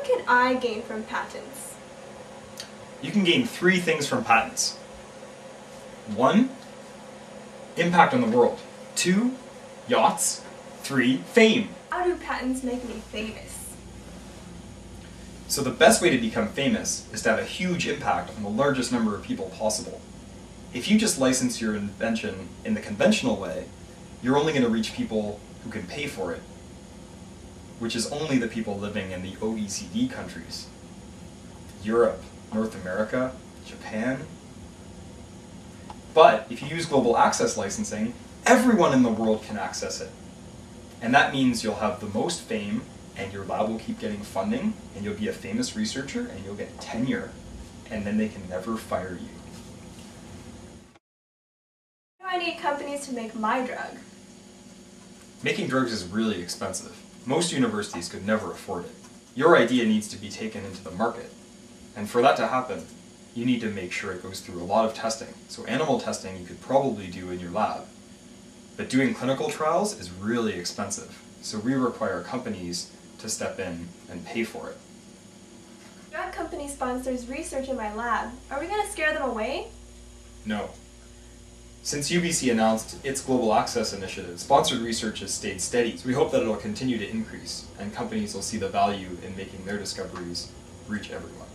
What can I gain from patents? You can gain 3 things from patents. 1, impact on the world. 2, yachts. 3, fame. How do patents make me famous? So the best way to become famous is to have a huge impact on the largest number of people possible. If you just license your invention in the conventional way, you're only going to reach people who can pay for it, which is only the people living in the OECD countries. Europe, North America, Japan. But if you use global access licensing, everyone in the world can access it. And that means you'll have the most fame, and your lab will keep getting funding, and you'll be a famous researcher, and you'll get tenure, and then they can never fire you. Why do I need companies to make my drug? Making drugs is really expensive. Most universities could never afford it. Your idea needs to be taken into the market. And for that to happen, you need to make sure it goes through a lot of testing. So animal testing you could probably do in your lab. But doing clinical trials is really expensive. So we require companies to step in and pay for it. Drug company sponsors research in my lab. Are we going to scare them away? No. Since UBC announced its global access initiative, sponsored research has stayed steady. So we hope that it'll continue to increase, and companies will see the value in making their discoveries reach everyone.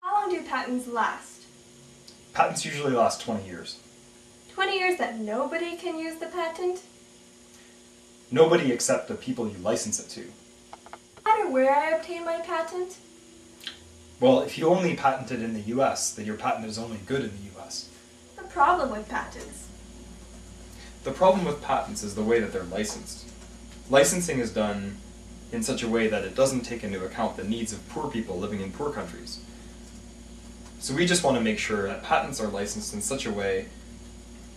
How long do patents last? Patents usually last 20 years. 20 years that nobody can use the patent? Nobody except the people you license it to. No matter where I obtain my patent? Well, if you only patent it in the US, then your patent is only good in the US. The problem with patents. The problem with patents is the way that they're licensed. Licensing is done in such a way that it doesn't take into account the needs of poor people living in poor countries. So we just want to make sure that patents are licensed in such a way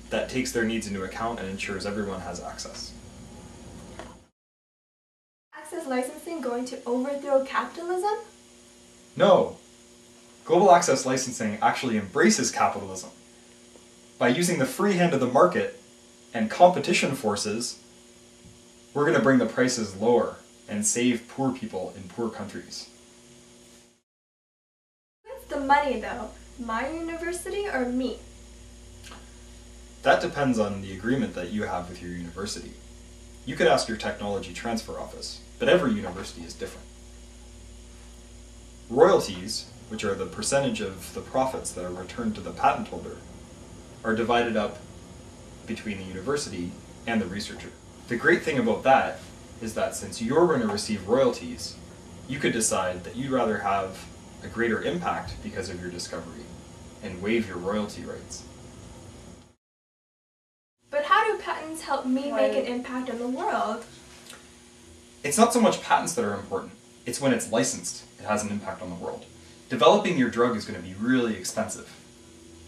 that takes their needs into account and ensures everyone has access. Access licensing going to overthrow capitalism? No. Global access licensing actually embraces capitalism. By using the free hand of the market and competition forces, we're going to bring the prices lower and save poor people in poor countries. What's the money though? My university or me? That depends on the agreement that you have with your university. You could ask your technology transfer office, but every university is different. Royalties, which are the percentage of the profits that are returned to the patent holder, are divided up between the university and the researcher. The great thing about that is that since you're going to receive royalties, you could decide that you'd rather have a greater impact because of your discovery and waive your royalty rights. But how do patents help me make an impact on the world? It's not so much patents that are important, it's when it's licensed it has an impact on the world. Developing your drug is going to be really expensive.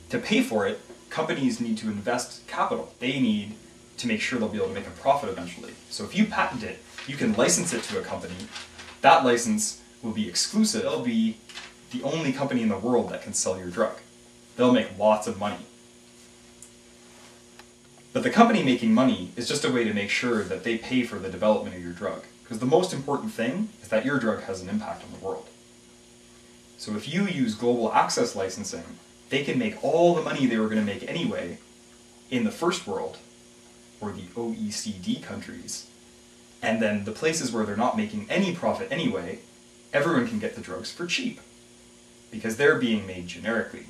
To pay for it, companies need to invest capital. They need to make sure they'll be able to make a profit eventually. So if you patent it, you can license it to a company. That license will be exclusive. They'll be the only company in the world that can sell your drug. They'll make lots of money. But the company making money is just a way to make sure that they pay for the development of your drug. Because the most important thing is that your drug has an impact on the world. So if you use global access licensing, they can make all the money they were going to make anyway in the first world, or the OECD countries, and then the places where they're not making any profit anyway, everyone can get the drugs for cheap, because they're being made generically.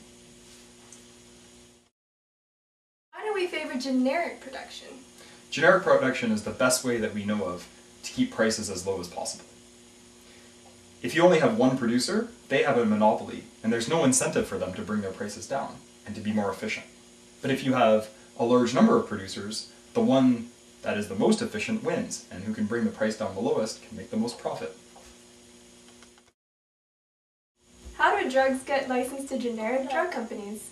Why do we favor generic production? Generic production is the best way that we know of to keep prices as low as possible. If you only have one producer, they have a monopoly, and there's no incentive for them to bring their prices down and to be more efficient. But if you have a large number of producers, the one that is the most efficient wins, and who can bring the price down the lowest can make the most profit. How do drugs get licensed to generic drug companies?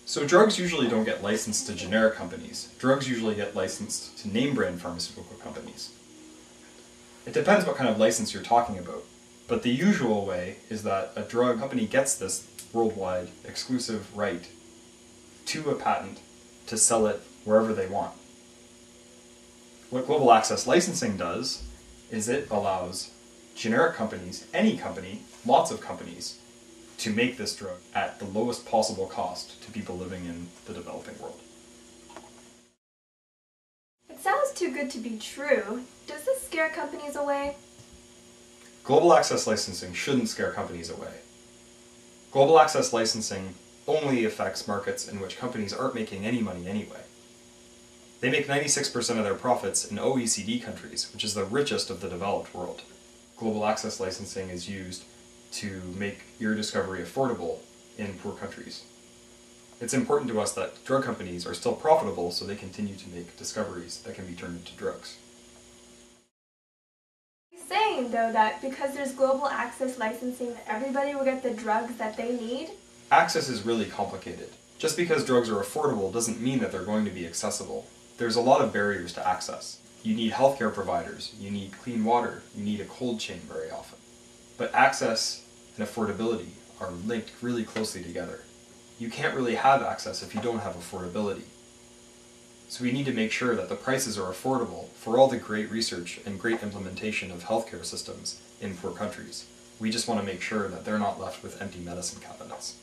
So drugs usually don't get licensed to generic companies. Drugs usually get licensed to name brand pharmaceutical companies. It depends what kind of license you're talking about, but the usual way is that a drug company gets this worldwide exclusive right to a patent to sell it wherever they want. What global access licensing does is it allows generic companies, any company, lots of companies, to make this drug at the lowest possible cost to people living in the developing world. It sounds too good to be true. Does this scare companies away? Global access licensing shouldn't scare companies away. Global access licensing only affects markets in which companies aren't making any money anyway. They make 96% of their profits in OECD countries, which is the richest of the developed world. Global access licensing is used to make your discovery affordable in poor countries. It's important to us that drug companies are still profitable so they continue to make discoveries that can be turned into drugs. You're saying, though, that because there's global access licensing, that everybody will get the drugs that they need? Access is really complicated. Just because drugs are affordable doesn't mean that they're going to be accessible. There's a lot of barriers to access. You need healthcare providers, you need clean water, you need a cold chain very often. But access and affordability are linked really closely together. You can't really have access if you don't have affordability. So we need to make sure that the prices are affordable for all the great research and great implementation of healthcare systems in poor countries. We just want to make sure that they're not left with empty medicine cabinets.